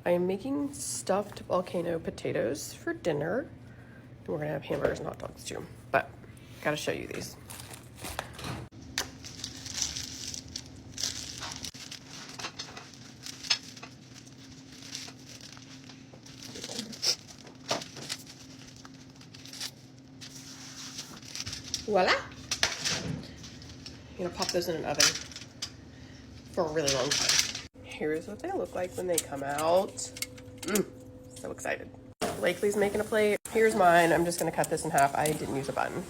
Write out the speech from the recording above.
I am making stuffed volcano potatoes for dinner. And we're gonna have hamburgers and hot dogs too, but gotta show you these. Voila! I'm gonna pop those in an oven for a really long time. Here's what they look like when they come out. So excited. Blakely's making a plate. Here's mine. I'm just gonna cut this in half. I didn't use a bun.